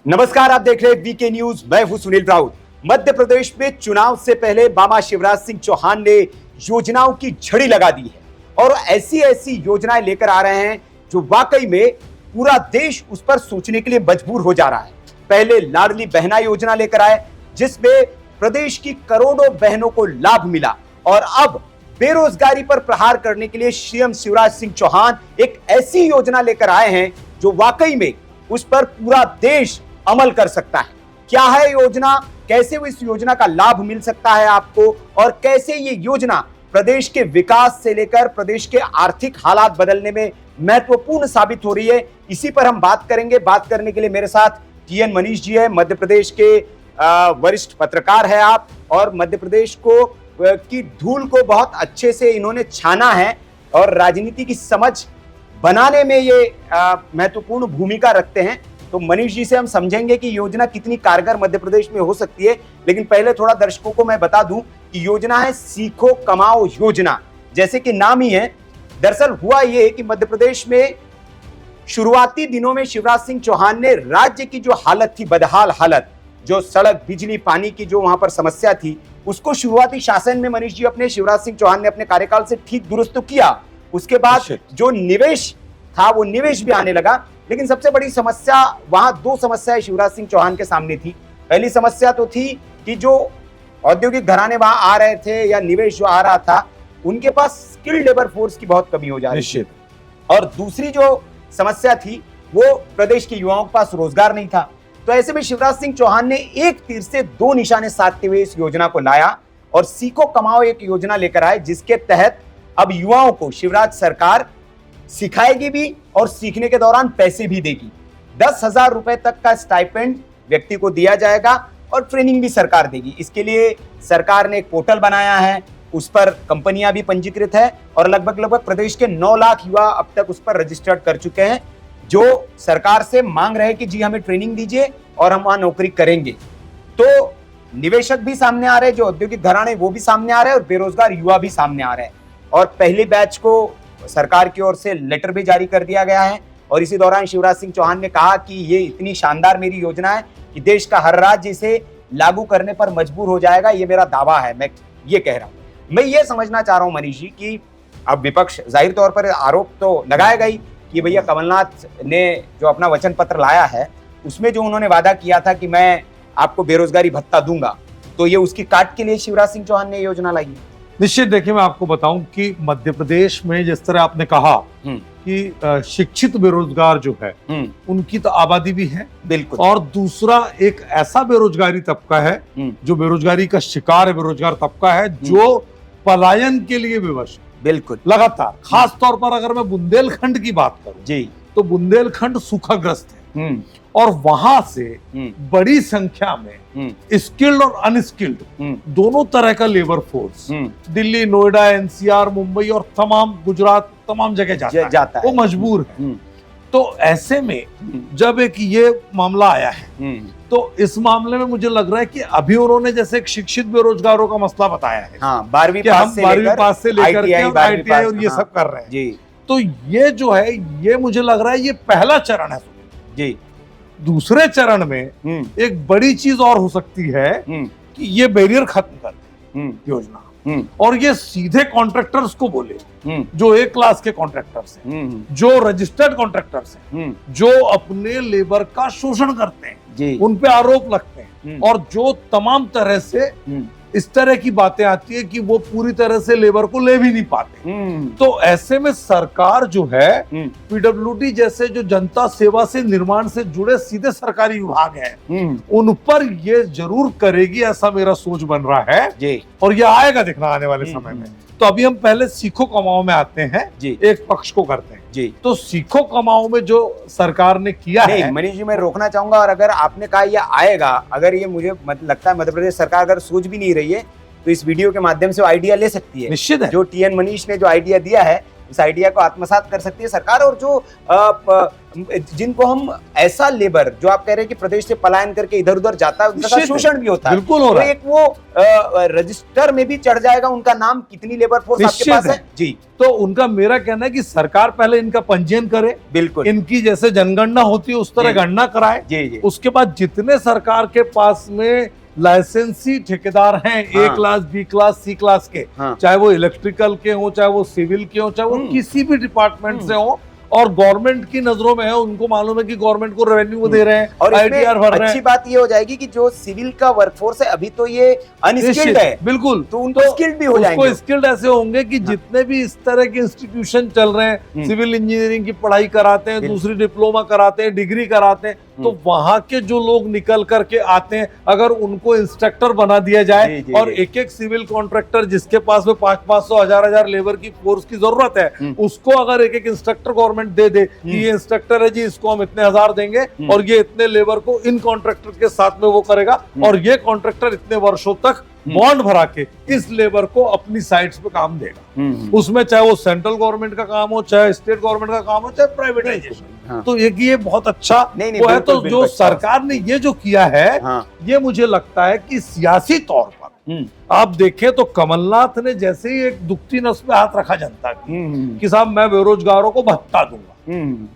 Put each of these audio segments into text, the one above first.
नमस्कार, आप देख रहे हैं वीके न्यूज। मैं हूं सुनील राउत। मध्य प्रदेश में चुनाव से पहले मामा शिवराज सिंह चौहान ने योजनाओं की झड़ी लगा दी है और ऐसी ऐसी योजनाएं लेकर आ रहे हैं जो वाकई में पूरा देश उस पर सोचने के लिए मजबूर हो जा रहा है। पहले लाडली बहना योजना लेकर आए जिसमें प्रदेश की करोड़ों बहनों को लाभ मिला और अब बेरोजगारी पर प्रहार करने के लिए सीएम शिवराज सिंह चौहान एक ऐसी योजना लेकर आए हैं जो वाकई में उस पर पूरा देश अमल कर सकता है। क्या है योजना, कैसे इस योजना का लाभ मिल सकता है आपको और कैसे ये योजना प्रदेश के विकास से लेकर प्रदेश के आर्थिक हालात बदलने में महत्वपूर्ण साबित हो रही है, इसी पर हम बात करेंगे। बात करने के लिए मेरे साथ टीएन मनीष जी है, मध्य प्रदेश के वरिष्ठ पत्रकार है आप, और मध्य प्रदेश को की धूल को बहुत अच्छे से इन्होंने छाना है और राजनीति की समझ बनाने में ये महत्वपूर्ण भूमिका रखते हैं। तो मनीष जी से हम समझेंगे कि योजना कितनी कारगर मध्य प्रदेश में हो सकती है। लेकिन पहले थोड़ा दर्शकों को मैं बता दूं कि योजना है सीखो कमाओ योजना, जैसे कि नाम ही है। दरअसल हुआ ये कि मध्य प्रदेश में शुरुआती दिनों में शिवराज सिंह चौहान ने राज्य की जो हालत थी, बदहाल हालत, जो सड़क, बिजली, पानी की जो वहां पर समस्या थी, उसको शुरुआती शासन में मनीष जी अपने शिवराज सिंह चौहान ने अपने कार्यकाल से ठीक दुरुस्त तो किया। उसके बाद जो निवेश था वो निवेश भी आने लगा। लेकिन सबसे बड़ी समस्या वहां, दो समस्याएं शिवराज सिंह चौहान के सामने थी। पहली समस्या तो थी कि जो औद्योगिक घराने वहां आ रहे थे या निवेश जो आ रहा था, उनके पास स्किल्ड लेबर फोर्स की बहुत कमी हो जा रही थी। और दूसरी जो समस्या थी वो प्रदेश के युवाओं के पास रोजगार नहीं था। तो ऐसे में शिवराज सिंह चौहान ने एक तीर से दो निशाने साधते हुए इस योजना को लाया और सीखो कमाओ एक योजना लेकर आए, जिसके तहत अब युवाओं को शिवराज सरकार सिखाएगी भी और सीखने के दौरान पैसे भी देगी। 10,000 रुपए तक का स्टाइपेंड व्यक्ति को दिया जाएगा और ट्रेनिंग भी सरकार देगी। इसके लिए सरकार ने एक पोर्टल बनाया है, उस पर कंपनियां भी पंजीकृत है और लगभग प्रदेश के 9 लाख युवा अब तक उस पर रजिस्टर्ड कर चुके हैं, जो सरकार से मांग रहे हैं कि जी हमें ट्रेनिंग दीजिए और हम वहां नौकरी करेंगे। तो निवेशक भी सामने आ रहे हैं, जो औद्योगिक घराने वो भी सामने आ रहे हैं और बेरोजगार युवा भी सामने आ रहे हैं। और पहले बैच को सरकार की ओर से लेटर भी जारी कर दिया गया है और इसी दौरान शिवराज सिंह चौहान ने कहा कि ये इतनी शानदार मेरी योजना है कि देश का हर राज्य इसे लागू करने पर मजबूर हो जाएगा, ये मेरा दावा है, मैं ये कह रहा हूं। मैं ये समझना चाह रहा हूं मनीष जी कि अब विपक्ष जाहिर तौर पर आरोप तो लगाएगा ही कि भैया कमलनाथ ने जो अपना वचन पत्र लाया है उसमें जो उन्होंने वादा किया था कि मैं आपको बेरोजगारी भत्ता दूंगा, तो ये उसकी काट के लिए शिवराज सिंह चौहान ने योजना लाई है। निश्चित। देखिए, मैं आपको बताऊं कि मध्य प्रदेश में जिस तरह आपने कहा कि शिक्षित बेरोजगार जो है उनकी तो आबादी भी है, बिल्कुल, और दूसरा एक ऐसा बेरोजगारी तबका है जो बेरोजगारी का शिकार है, बेरोजगार तबका है जो पलायन के लिए विवश है, बिल्कुल, लगातार। खास तौर पर अगर मैं बुंदेलखंड की बात करूं जी, तो बुंदेलखंड सूखाग्रस्त है और वहां से बड़ी संख्या में स्किल्ड और अनस्किल्ड दोनों तरह का labour force Delhi, Noida, NCR, Mumbai और तमाम गुजरात, तमाम जगह जाता है। वो मजबूर है। तो ऐसे में जब एक ये मामला आया है तो इस मामले में मुझे लग रहा है कि अभी उन्होंने जैसे एक शिक्षित बेरोजगारों का मसला बताया है, हाँ, 12वीं पास से लेकर ITI और ये सब कर रहे हैं जी। तो ये जो है, ये मुझे लग रहा है ये पहला चरण है जी। दूसरे चरण में एक बड़ी चीज और हो सकती है कि ये बैरियर खत्म कर दे योजना और ये सीधे कॉन्ट्रैक्टर्स को बोले, जो एक क्लास के कॉन्ट्रैक्टर्स हैं, जो रजिस्टर्ड कॉन्ट्रैक्टर्स हैं, जो अपने लेबर का शोषण करते हैं, उन पे आरोप लगते हैं और जो तमाम तरह से इस तरह की बातें आती है कि वो पूरी तरह से लेबर को ले भी नहीं पाते। तो ऐसे में सरकार जो है पीडब्ल्यूडी जैसे जो जनता सेवा से निर्माण से जुड़े सीधे सरकारी विभाग हैं, उन पर ये जरूर करेगी, ऐसा मेरा सोच बन रहा है जी। और ये आएगा दिखना आने वाले समय में। तो अभी हम पहले सीखो कमाओ में आते हैं जी, एक पक्ष को करते हैं जी। तो सीखो कमाओ में जो सरकार ने किया है, मनीष जी मैं रोकना चाहूंगा, और अगर आपने कहा ये आएगा, अगर ये मुझे लगता है मध्य प्रदेश सरकार अगर सोच भी नहीं रही है तो इस वीडियो के माध्यम से आइडिया ले सकती है। निश्चित है। जो टीएन मनीष ने जो आइडिया दिया है इस आइडिया को आत्मसात कर सकती है सरकार। और जो जिनको हम ऐसा लेबर जो आप कह रहे हैं कि प्रदेश से पलायन करके इधर उधर जाता है, उनका शोषण भी होता है, बिल्कुल हो रहा है। एक वो रजिस्टर में भी चढ़ जाएगा उनका नाम, कितनी लेबर फोर्स आपके पास है जी। तो उनका मेरा कहना है कि सरकार पहले इनका पंजीयन करे, बिल्कुल इनकी जैसे जनगणना होती है उस तरह गणना कराए जी। उसके बाद जितने सरकार के पास में लाइसेंसी ठेकेदार हैं, ए क्लास, बी क्लास, सी क्लास के, चाहे वो इलेक्ट्रिकल के हो, चाहे वो सिविल के हो, चाहे वो किसी भी डिपार्टमेंट से हो, और गवर्नमेंट की नजरों में है, उनको मालूम है कि गवर्नमेंट को रेवेन्यू दे रहे हैं और आईटीआर भर रहे हैं। अच्छी बात ये हो जाएगी कि जो सिविल का वर्कफोर्स है अभी तो ये अनस्किल्ड है, बिल्कुल, तो उनको स्किल्ड भी हो जाएंगे। उसको स्किल्ड ऐसे होंगे कि जितने भी इस तरह के इंस्टीट्यूशन चल रहे हैं, सिविल इंजीनियरिंग की पढ़ाई कराते हैं, दूसरी डिप्लोमा कराते हैं, डिग्री कराते हैं, तो वहां के जो लोग निकल करके आते हैं, अगर उनको इंस्ट्रक्टर बना दिया जाए और एक एक सिविल कॉन्ट्रैक्टर जिसके पास में 500-500 हजार लेबर की फोर्स की जरूरत है, उसको अगर एक एक इंस्ट्रक्टर गवर्नमेंट दे दे कि ये इंस्ट्रक्टर है जी, इसको हम इतने हजार देंगे और ये इतने लेबर को इन कॉन्ट्रैक्टर के साथ में वो करेगा, और ये कॉन्ट्रैक्टर इतने वर्षों तक बॉन्ड भरा के इस लेबर को अपनी साइट्स पे काम देगा। उसमें चाहे वो सेंट्रल गवर्नमेंट का काम हो, चाहे स्टेट गवर्नमेंट का काम हो, चाहे प्राइवेटाइजेशन, तो ये बहुत अच्छा वो है। तो जो सरकार ने ये जो किया है, ये मुझे लगता है कि सियासी तौर पर आप देखें तो कमलनाथ ने जैसे ही एक दुखती नस पे हाथ रखा जनता की कि साहब मैं बेरोजगारों को भत्ता दूंगा,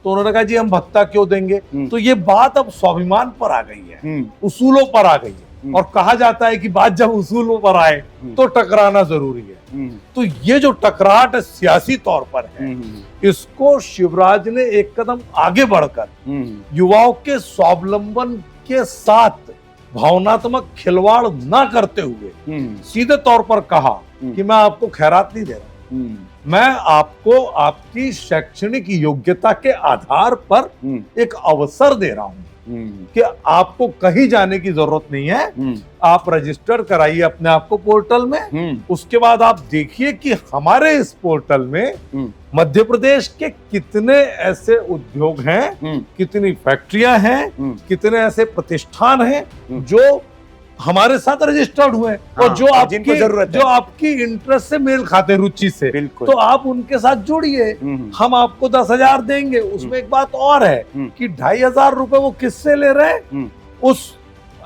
तो उन्होंने कहा जी हम भत्ता क्यों देंगे, तो ये बात अब स्वाभिमान पर आ गई है, उसूलों पर आ गई है, और कहा जाता है कि बात जब उसूलों पर आए तो टकराना जरूरी है। तो ये जो टकराहट सियासी तौर पर है, इसको शिवराज ने एक कदम आगे बढ़कर युवाओं के स्वावलंबन के साथ भावनात्मक खिलवाड़ ना करते हुए सीधे तौर पर कहा कि मैं आपको खैरात नहीं दे रहा, मैं आपको आपकी शैक्षणिक योग्यता के आधार पर एक अवसर दे रहा हूं कि आपको कहीं जाने की जरूरत नहीं है, आप रजिस्टर कराइए अपने आप को पोर्टल में। उसके बाद आप देखिए कि हमारे इस पोर्टल में मध्य प्रदेश के कितने ऐसे उद्योग हैं, कितनी फैक्ट्रियां हैं, कितने ऐसे प्रतिष्ठान हैं जो हमारे साथ रजिस्टर्ड हुए और जो आपकी जरूरत, जो आपकी इंटरेस्ट से मेल खाते, रुचि से, तो आप उनके साथ जुड़िए, हम आपको 10,000 देंगे। उसमें एक बात और है कि 2,500 रुपए वो किससे ले रहे हैं, उस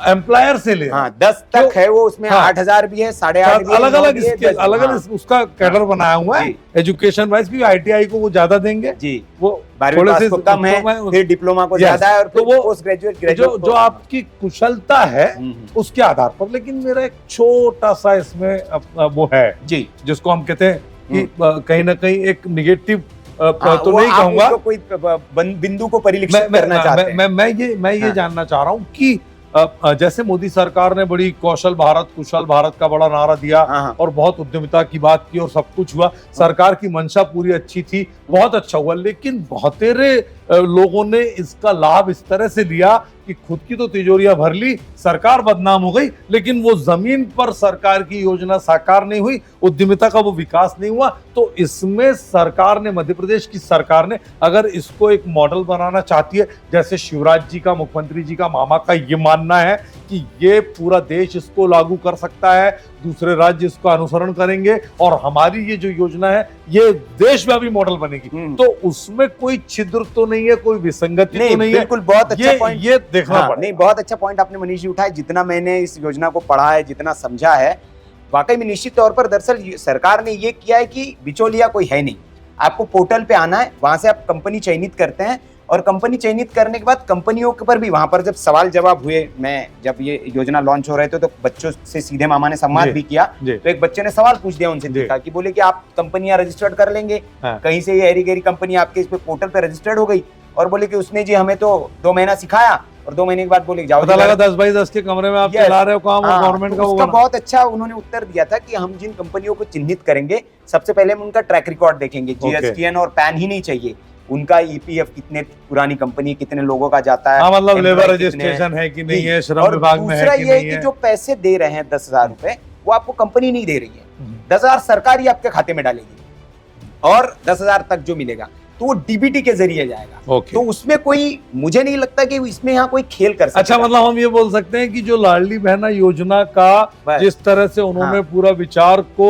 एम्प्लॉयर से ले, 10 तक है वो, उसमें 8,000 भी है, 8,500 अलग अलग उसका कैडर बनाया हुआ है एजुकेशन वाइज भी। ITI को वो ज्यादा देंगे जी, वो थोड़े से कम है, फिर डिप्लोमा को ज्यादा है, और तो वो पोस्ट ग्रेजुएट जो आपकी कुशलता है उसके आधार पर। लेकिन मेरा एक छोटा सा इसमें वो है जी, जिसको हम कहते हैं कि कहीं ना कहीं एक निगेटिव तो नहीं कहूंगा, कोई बिंदु को परिलक्षित करना चाहते हैं। मैं ये जानना चाह रहा हूँ कि जैसे मोदी सरकार ने बड़ी कौशल भारत, कुशल भारत का बड़ा नारा दिया और बहुत उद्यमिता की बात की और सब कुछ हुआ, सरकार की मंशा पूरी अच्छी थी, बहुत अच्छा हुआ, लेकिन बहुतेरे लोगों ने इसका लाभ इस तरह से लिया कि खुद की तो तिजोरियां भर ली, सरकार बदनाम हो गई, लेकिन वो जमीन पर सरकार की योजना साकार नहीं हुई, उद्यमिता का वो विकास नहीं हुआ। तो इसमें सरकार ने, मध्य प्रदेश की सरकार ने अगर इसको एक मॉडल बनाना चाहती है, जैसे शिवराज जी का, मुख्यमंत्री जी का मामा का ये मानना है कि ये पूरा देश इसको लागू कर सकता है, दूसरे राज्य इसको अनुसरण करेंगे और हमारी ये जो योजना है ये देशव्यापी मॉडल बनेगी, तो उसमें कोई छिद्र तो नहीं है, कोई विसंगति तो नहीं है। बिल्कुल, बहुत अच्छा पॉइंट ये देखना पड़ेगा। नहीं, बहुत अच्छा पॉइंट आपने मनीष जी उठाया। जितना मैंने इस योजना को पढ़ा है, जितना समझा है, वाकई में निश्चित तौर पर दरअसल सरकार ने ये किया है कि बिचौलिया कोई है नहीं, आपको पोर्टल पे आना है, वहां से आप कंपनी चयनित करते हैं, और कंपनी चयनित करने के बाद कंपनियों के पर भी वहां पर जब सवाल जवाब हुए, मैं जब ये योजना लॉन्च हो रहे थे तो बच्चों से सीधे मामा ने संवाद भी किया, तो एक बच्चे ने सवाल पूछ दिया उनसे, देखा कि बोले कि आप कंपनियां रजिस्टर्ड कर लेंगे, कहीं से ये एरी गैरी कंपनी आपके इस पे पोर्टल पे रजिस्टर्ड हो गई, और बोले कि उसने जी हमें तो 2 महीना सिखाया और 2 महीने के बाद बोले जाओ, 10x10 के कमरे में आप चला रहे हो काम, गवर्नमेंट का उसका बहुत अच्छा उन्होंने उत्तर दिया था कि हम जिन कंपनियों को चिन्हित करेंगे, सबसे पहले हम उनका ट्रैक रिकॉर्ड देखेंगे, GSTN और पैन ही नहीं चाहिए, उनका EPF कितने पुरानी कंपनी, कितने लोगों का जाता है, मतलब लेबर रजिस्ट्रेशन है कि नहीं है, श्रम विभाग में है कि नहीं है। जो पैसे दे रहे हैं 10,000 रुपए, वो आपको कंपनी नहीं दे रही है, 10,000 सरकार ही आपके खाते में डालेगी, और 10,000 तक जो मिलेगा तो वो DBT के जरिए जाएगा। तो उसमें कोई, मुझे नहीं लगता कि इसमें यहाँ कोई खेल कर सकता। अच्छा, मतलब हम ये बोल सकते हैं कि जो लाडली बहना योजना का जिस तरह से उन्होंने पूरा विचार को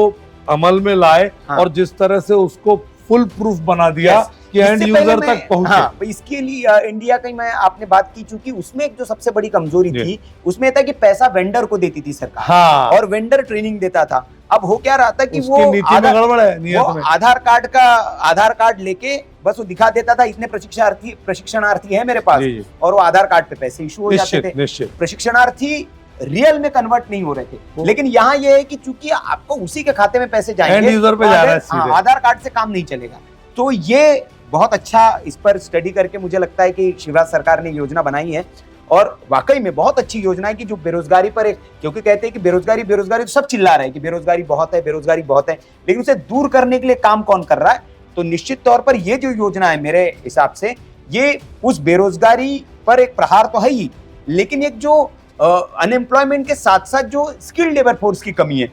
अमल में लाए और जिस तरह से उसको फुल प्रूफ बना दिया कि एंड यूजर तक पहुंचे। हाँ, इसके लिए इंडिया की मैं आपने बात की, चूंकि उसमें एक जो सबसे बड़ी कमजोरी थी उसमें था कि पैसा वेंडर को देती थी सरकार। हाँ। और वेंडर ट्रेनिंग देता था। अब हो क्या रहा था कि वो नीति में गड़बड़ है, नियत में। आधार कार्ड लेके बस वो दिखा देता था इतने प्रशिक्षणार्थी है मेरे पास, और वो आधार कार्ड पे पैसे इशू हो जाते थे। प्रशिक्षणार्थी रियल में कन्वर्ट नहीं हो रहे थे। लेकिन यहाँ ये है कि चूंकि आपको उसी के खाते में पैसे जाएंगे, यूजर पे जा रहा है सीधे। आधार कार्ड से काम नहीं चलेगा। तो ये बहुत अच्छा, इस पर स्टडी करके मुझे लगता है कि शिवराज सरकार ने योजना बनाई है, और वाकई में बहुत अच्छी योजना है कि जो बेरोजगारी पर एक, क्योंकि कहते हैं कि बेरोजगारी तो सब चिल्ला रहे हैं कि बेरोजगारी बहुत है, लेकिन उसे दूर करने के लिए काम कौन कर रहा है? तो निश्चित तौर पर ये जो योजना है मेरे हिसाब से ये उस बेरोजगारी पर एक प्रहार तो है ही, लेकिन एक जो अनएम्प्लॉयमेंट के साथ साथ जो स्किल्ड लेबर फोर्स की कमी है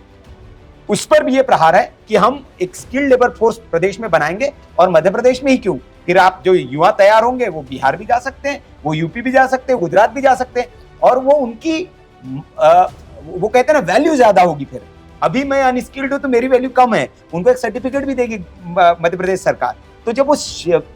उस पर भी ये प्रहार है कि हम एक स्किल्ड लेबर फोर्स प्रदेश में बनाएंगे। और मध्य प्रदेश में ही क्यों, फिर आप जो युवा तैयार होंगे वो बिहार भी जा सकते हैं, वो यूपी भी जा सकते हैं, गुजरात भी जा सकते हैं, और वो उनकी वो कहते हैं ना वैल्यू ज्यादा होगी। फिर अभी मैं अनस्किल्ड हूं तो मेरी वैल्यू कम है, उनको एक सर्टिफिकेट भी देगी मध्य प्रदेश सरकार। तो जब वो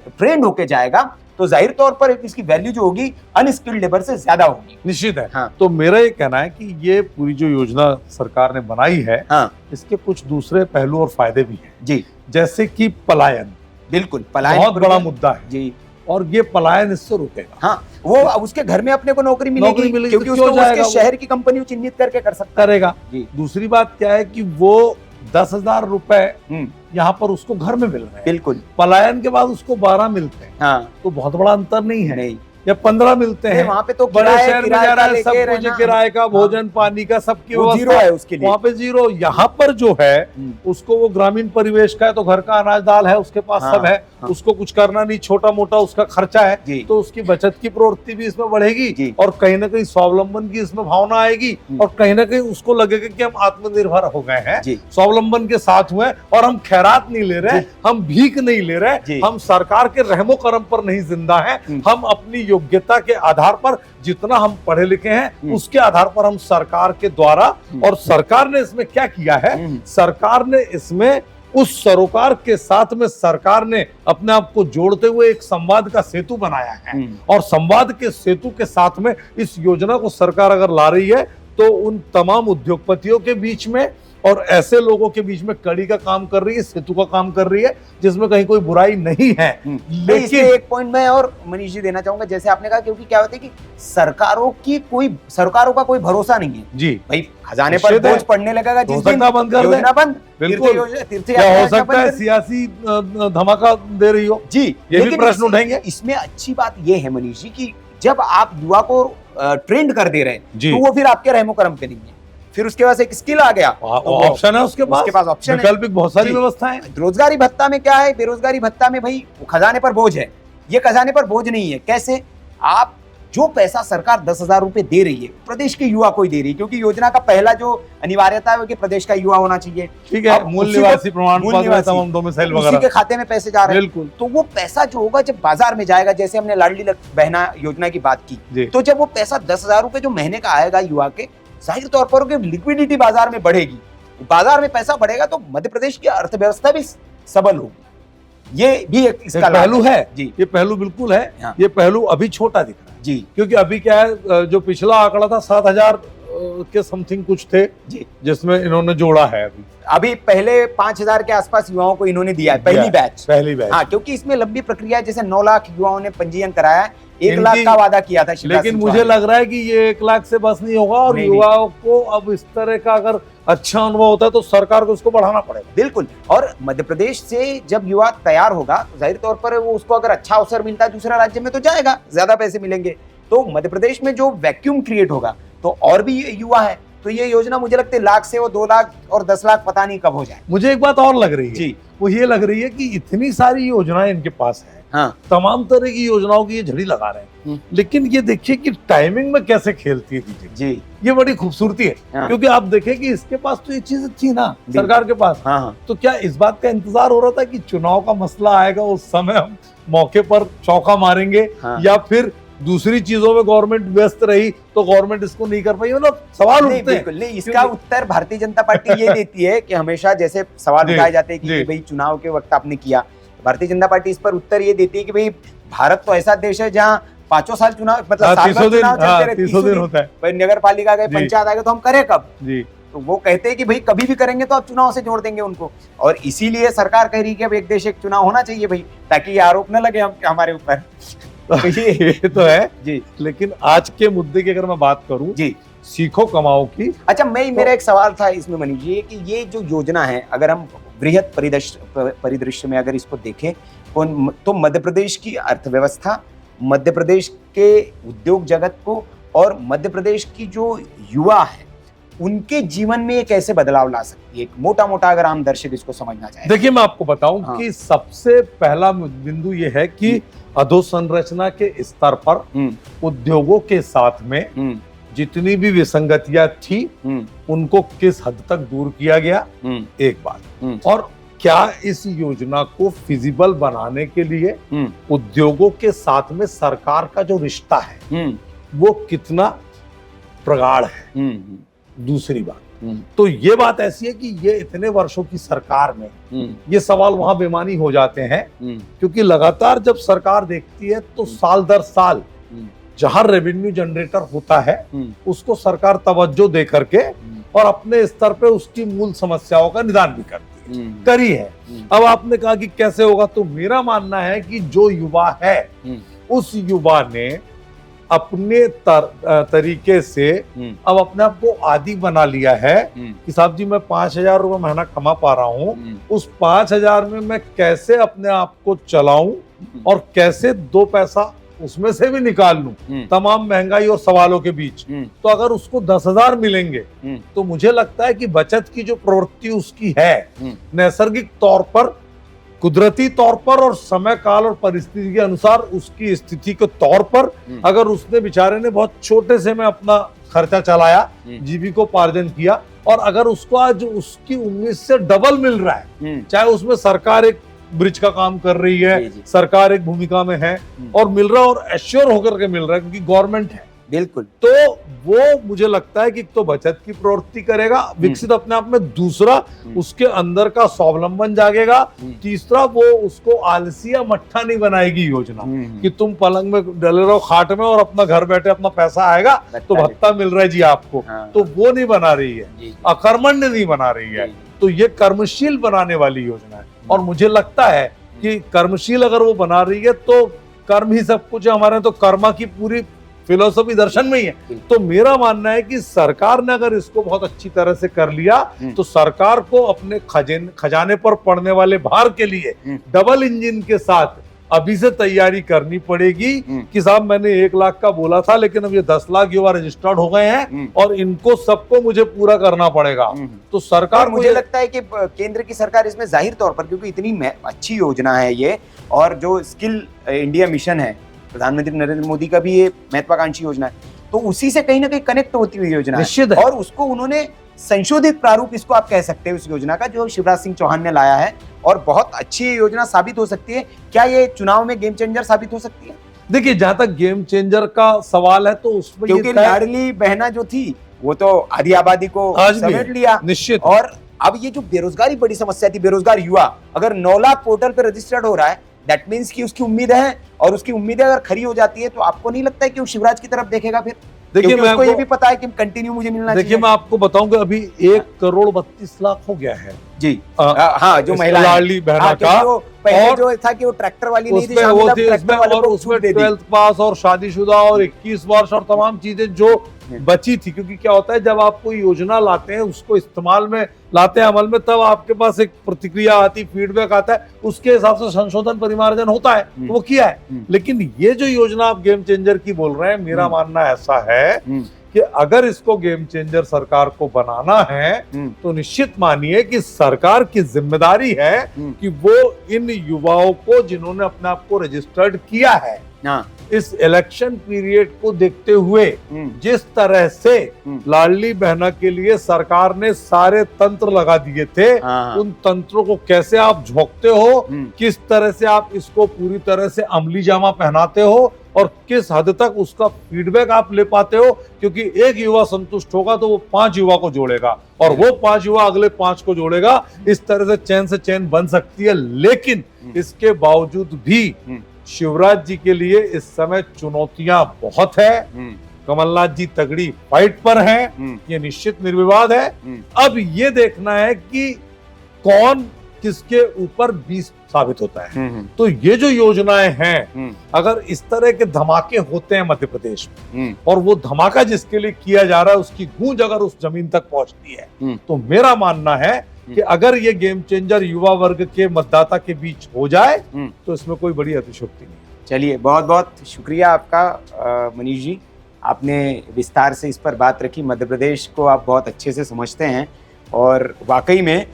ट्रेंड होके जाएगा तो जाहिर तौर पर इसकी वैल्यू जो होगी अनस्किल्ड लेबर से ज्यादा होगी। निश्चित है। हाँ। तो मेरा ये कहना है कि ये पूरी जो योजना सरकार ने बनाई है, हाँ, इसके कुछ दूसरे पहलू और फायदे भी हैं जी, जैसे कि पलायन। बिल्कुल, पलायन बहुत बड़ा मुद्दा है जी, और ये पलायन इससे रुकेगा। हाँ, वो उसके घर में अपने को नौकरी मिलेगी क्योंकि उसको उसके शहर की कंपनी चिन्हित करके कर सकता करेगा। दूसरी बात क्या है कि वो 10,000 रुपए यहाँ पर उसको घर में मिल रहे हैं, बिल्कुल, पलायन के बाद उसको 12 मिलते हैं। हाँ, तो बहुत बड़ा अंतर नहीं है। नहीं, या 15 मिलते हैं। वहाँ पे तो बड़े शहर में जा रहा है, सब कुछ किराए का, भोजन पानी का सबकी व्यवस्था है उसके लिए, वहाँ पे जीरो। यहाँ पर जो है उसको वो ग्रामीण परिवेश का है, तो घर का अनाज दाल है उसके पास, सब है, उसको कुछ करना नहीं, छोटा मोटा उसका खर्चा है, तो उसकी बचत की प्रवृत्ति भी इसमें बढ़ेगी, और कहीं ना कहीं स्वावलंबन की इसमें भावना आएगी, और कहीं ना कहीं उसको लगेगा कि हम आत्मनिर्भर हो गए हैं, स्वावलंबन के साथ हुए, और हम खैरात नहीं ले रहे, हम भीख नहीं ले रहे, हम सरकार के रहमो करम पर नहीं जिंदा है, हम अपनी योग्यता के आधार पर, जितना हम पढ़े लिखे हैं उसके आधार पर हम सरकार के द्वारा। और सरकार ने इसमें क्या किया है, सरकार ने इसमें उस सरोकार के साथ में सरकार ने अपने आप को जोड़ते हुए एक संवाद का सेतु बनाया है, और संवाद के सेतु के साथ में इस योजना को सरकार अगर ला रही है तो उन तमाम उद्योगपतियों के बीच में और ऐसे लोगों के बीच में कड़ी का काम कर रही है, सेतु का काम कर रही है, जिसमें कहीं कोई बुराई नहीं है। लेकिन एक पॉइंट मैं और मनीष जी देना चाहूंगा, जैसे आपने कहा, क्योंकि क्या होता है कि सरकारों का कोई भरोसा नहीं है जी, भाई खजाने पर बोझ पड़ने लगेगा जिस दिन बंद कर योजना बंद, बिल्कुल क्या हो सकता है सियासी धमाका दे रही हो जी, ये भी प्रश्न उठेंगे। इसमें अच्छी बात ये है मनीष जी कि जब आप युवा को ट्रेंड कर दे रहे हैं तो वो फिर आपके रहमो करम पे नहीं है, फिर उसके पास एक स्किल आ गया, ऑप्शन है उसके पास ऑप्शन, वैकल्पिक बहुत सारी व्यवस्थाएं। रोजगारी भत्ता में क्या है, बेरोजगारी भत्ता में भाई खजाने पर बोझ है, ये खजाने पर बोझ नहीं है। कैसे? आप जो पैसा सरकार 10,000 रुपए दे रही है प्रदेश के युवा को ही दे रही है, क्योंकि योजना का पहला जो अनिवार्यता है वो कि प्रदेश का युवा होना चाहिए, ठीक है, मूल निवासी प्रमाण पत्र उसी के खाते में पैसे जा रहे हैं। तो वो पैसा जो होगा जब बाजार में जाएगा, जैसे हमने लाडली बहना योजना की बात की, तो जब वो पैसा 10,000 रुपए जो महीने का आएगा युवा के, जाहिर तौर पर लिक्विडिटी बाजार में बढ़ेगी, बाजार में पैसा बढ़ेगा तो मध्य प्रदेश की अर्थव्यवस्था भी सबल होगी। ये भी एक इसका पहलू है जी, ये पहलू बिल्कुल है। हाँ। ये पहलू अभी छोटा दिख रहा है जी, क्योंकि अभी क्या है, जो पिछला आंकड़ा था 7,000 के समथिंग कुछ थे जी, जिसमें इन्होंने जोड़ा है। अभी पहले 5,000 के आसपास युवाओं को इन्होंने दिया है, पहली बैच। हाँ, क्योंकि इसमें लंबी प्रक्रिया, जैसे 9 लाख युवाओं ने पंजीयन कराया है, 1 लाख का वादा किया था, लेकिन मुझे लग रहा है कि ये 1 लाख से बस नहीं होगा, और युवाओं को अब इस तरह का अगर अच्छा अनुभव होता है तो सरकार को उसको बढ़ाना पड़ेगा। बिल्कुल, और मध्य प्रदेश से जब युवा तैयार होगा तो जाहिर तौर पर वो उसको अगर अच्छा अवसर मिलता है दूसरे राज्य में तो जाएगा, ज्यादा पैसे मिलेंगे, तो मध्य प्रदेश में जो वैक्यूम क्रिएट होगा तो और भी युवा है, तो ये योजना मुझे लगता है लाख से वो 2 लाख और 10 लाख पता नहीं कब हो जाए। मुझे एक बात और लग रही है जी, वो ये लग रही है कि इतनी सारी योजनाएं इनके पास है, हाँ, तमाम तरह की योजनाओं की ये झड़ी लगा रहे हैं, लेकिन ये देखिए कि टाइमिंग में कैसे खेलती है जी, ये बड़ी खूबसूरती है। हाँ। क्योंकि आप देखें कि इसके पास तो ये चीज थी ना सरकार के पास, हाँ, तो क्या इस बात का इंतजार हो रहा था कि चुनाव का मसला आएगा उस समय हम मौके पर चौका मारेंगे, हाँ, या फिर दूसरी चीजों में गवर्नमेंट व्यस्त रही तो गवर्नमेंट इसको नहीं कर पाई, मतलब सवाल उठते हैं। बिल्कुल नहीं, इसका उत्तर भारतीय जनता पार्टी ये देती है कि हमेशा जैसे सवाल उठाए जाते हैं कि भाई चुनाव के वक्त आपने किया, भारतीय जनता पार्टी इस पर उत्तर ये देती है कि भाई भारत तो ऐसा देश है जहाँ 5 साल चुनाव, मतलब साल भर चुनाव चलते रहते, 300 दिन होता है। नगर पालिका गए, पंचायत आ गए, तो हम करें कब जी। तो वो कहते हैं कि भाई कभी भी करेंगे तो आप चुनाव से जोड़ देंगे उनको, और इसीलिए सरकार कह रही है कि अब एक देश एक चुनाव होना चाहिए भाई, ताकि ये आरोप न लगे हमारे ऊपर। तो ये तो है जी। लेकिन आज के मुद्दे की अगर मैं बात करूं जी, सीखो कमाओ की। अच्छा, मेरा एक सवाल था इसमें मनीष जी, कि ये जो योजना है, अगर हम बृहद परिदृश्य में अगर इसको देखें तो मध्य प्रदेश की अर्थव्यवस्था, मध्य प्रदेश के उद्योग जगत को और मध्य प्रदेश की जो युवा है उनके जीवन में ये कैसे बदलाव ला सकती है, एक मोटा मोटा अगर आम दर्शक इसको समझना चाहे। देखिए, मैं आपको बताऊं कि सबसे पहला बिंदु ये है कि अधोसंरचना के स्तर पर उद्योगों के साथ में जितनी भी विसंगतियां थी उनको किस हद तक दूर किया गया, एक बात। और क्या इस योजना को फिजिबल बनाने के लिए उद्योगों के साथ में सरकार का जो रिश्ता है वो कितना प्रगाढ़ है। दूसरी बात, तो ये बात ऐसी है कि ये इतने वर्षों की सरकार में ये सवाल वहां बेमानी हो जाते हैं, क्योंकि लगातार जब सरकार देखती है तो साल दर साल जहां रेवेन्यू जनरेटर होता है उसको सरकार तवज्जो दे करके और अपने स्तर पे उसकी मूल समस्याओं का निदान भी करती है, करी है। अब आपने कहा कि कैसे होगा, तो मेरा मानना है कि जो युवा है उस युवा ने अपने तरीके से अब अपने आप को आदी बना लिया है कि साहब जी मैं 5,000 रुपए महीना कमा पा रहा हूँ, उस 5,000 में मैं कैसे अपने आप को चलाऊं और कैसे 2 पैसा उसमें से भी निकाल लूं तमाम महंगाई और सवालों के बीच। तो अगर उसको 10,000 मिलेंगे तो मुझे लगता है कि बचत की जो प्रवृत्ति उसकी है नैसर्गिक तौर पर, कुदरती तौर पर और समय काल और परिस्थिति के अनुसार उसकी स्थिति के तौर पर, अगर उसने बेचारे ने बहुत छोटे से में अपना खर्चा चलाया, जीविकोपार्जन किया, और अगर उसको आज उसकी उम्मीद से डबल मिल रहा है, चाहे उसमें सरकार एक ब्रिज का काम कर रही है, सरकार एक भूमिका में है और मिल रहा है और एश्योर होकर के मिल रहा है क्योंकि गवर्नमेंट है, बिल्कुल, तो वो मुझे लगता है कि तो बचत की प्रवृत्ति करेगा विकसित अपने आप में, दूसरा उसके अंदर का स्वावलंबन जागेगा, तीसरा वो उसको आलसी या मट्ठा नहीं बनाएगी योजना कि तुम पलंग में डले रहो खाट में और अपना घर बैठे अपना पैसा आएगा तो भत्ता मिल रहा है जी आपको, तो वो नहीं बना रही है, अकर्मण्य नहीं बना रही है, तो ये कर्मशील बनाने वाली योजना है। और मुझे लगता है कि कर्मशील अगर वो बना रही है तो कर्म ही सब कुछ है हमारे, तो कर्मा की पूरी फिलोसफी दर्शन में ही है। तो मेरा मानना है कि सरकार ने अगर इसको बहुत अच्छी तरह से कर लिया तो सरकार को अपने खजाने पर पड़ने वाले भार के लिए डबल इंजन के साथ अभी से तैयारी करनी पड़ेगी कि साहब मैंने 1 लाख का बोला था लेकिन अब ये 10 लाख युवा रजिस्टर्ड हो गए हैं और इनको सबको मुझे पूरा करना पड़ेगा। तो सरकार, मुझे लगता है कि केंद्र की सरकार इसमें जाहिर तौर पर, क्योंकि इतनी अच्छी योजना है ये, और जो स्किल इंडिया मिशन है प्रधानमंत्री नरेंद्र मोदी का भी ये महत्वाकांक्षी योजना है, तो उसी से कहीं ना कहीं कनेक्ट होती हुई योजना है, और उसको उन्होंने संशोधित प्रारूप, इसको आप कह सकते हैं, उस योजना का जो शिवराज सिंह चौहान ने लाया है, और बहुत अच्छी योजना साबित हो सकती है। क्या ये चुनाव में गेम चेंजर साबित हो सकती है? देखिए, जहां तक गेम चेंजर का सवाल है तो उसमें, क्योंकि लाडली बहना जो थी वो तो आधी आबादी को समेट लिया, निश्चित, और अब ये जो बेरोजगारी बड़ी समस्या थी, बेरोजगार युवा अगर 9 लाख पोर्टल पे रजिस्टर्ड हो रहा है, दैट मीन्स कि उसकी उम्मीद है, और उसकी उम्मीदें अगर खरी हो जाती है तो आपको नहीं लगता है कि वो शिवराज की तरफ देखेगा फिर? देखिए, मैं उसको ये भी पता है कि कंटिन्यू मुझे मिलना चाहिए। देखिए, मैं आपको बताऊंगा अभी 1,32,00,000 हो गया है जी। हाँ, जो महिला लाडली बहना का, और जो था कि वो ट्रैक्टर वाली नहीं थी, और उसमें 12th पास और शादीशुदा और 21 वर्ष और तमाम चीजें जो बची थी, क्योंकि क्या होता है जब आप कोई योजना लाते हैं, उसको इस्तेमाल में लाते हैं, अमल में, तब आपके पास एक प्रतिक्रिया आती, फीडबैक आता है, उसके हिसाब से संशोधन परिमार्जन होता है, तो वो किया है। लेकिन ये जो योजना आप गेम चेंजर की बोल रहे हैं, मेरा मानना ऐसा है कि अगर इसको गेम चेंजर सरकार को बनाना है तो निश्चित मानिए कि सरकार की जिम्मेदारी है कि वो इन युवाओं को जिन्होंने अपने आप को रजिस्टर्ड किया है, इस इलेक्शन पीरियड को देखते हुए जिस तरह से लाडली बहना के लिए सरकार ने सारे तंत्र लगा दिए थे, उन तंत्रों को कैसे आप झोंकते हो, किस तरह से आप इसको पूरी तरह से अमली जामा पहनाते हो, और किस हद तक उसका फीडबैक आप ले पाते हो, क्योंकि एक युवा संतुष्ट होगा तो वो 5 युवा को जोड़ेगा और वो 5 युवा अगले 5 को जोड़ेगा। इस तरह से चैन बन सकती है। लेकिन इसके बावजूद भी शिवराज जी के लिए इस समय चुनौतियां बहुत है। कमलनाथ जी तगड़ी फाइट पर हैं, ये निश्चित निर्विवाद है। अब ये देखना है कि कौन किसके ऊपर बीस साबित होता है। तो ये जो योजनाएं हैं, अगर इस तरह के धमाके होते हैं मध्य प्रदेश में और वो धमाका जिसके लिए किया जा रहा है उसकी गूंज अगर उस जमीन तक पहुंचती है, तो मेरा मानना है कि अगर ये गेम चेंजर युवा वर्ग के मतदाता के बीच हो जाए तो इसमें कोई बड़ी अतिशयोक्ति नहीं है। चलिए, बहुत बहुत शुक्रिया आपका मनीष जी, आपने विस्तार से इस पर बात रखी। मध्य प्रदेश को आप बहुत अच्छे से समझते हैं और वाकई में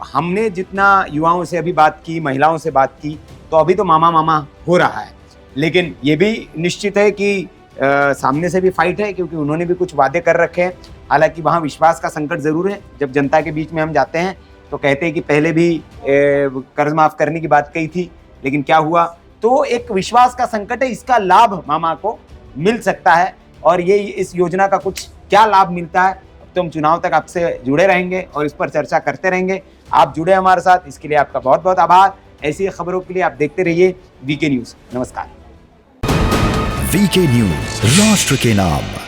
हमने जितना युवाओं से अभी बात की, महिलाओं से बात की, तो अभी तो मामा मामा हो रहा है, लेकिन ये भी निश्चित है कि सामने से भी फाइट है, क्योंकि उन्होंने भी कुछ वादे कर रखे हैं। हालांकि वहाँ विश्वास का संकट जरूर है। जब जनता के बीच में हम जाते हैं तो कहते हैं कि पहले भी कर्ज माफ करने की बात कही थी, लेकिन क्या हुआ। तो एक विश्वास का संकट है, इसका लाभ मामा को मिल सकता है। और ये इस योजना का कुछ क्या लाभ मिलता है, अब तो हम चुनाव तक आपसे जुड़े रहेंगे और इस पर चर्चा करते रहेंगे। आप जुड़े हमारे साथ, इसके लिए आपका बहुत बहुत आभार। ऐसी खबरों के लिए आप देखते रहिए वीके न्यूज। नमस्कार। वीके न्यूज, राष्ट्र के नाम।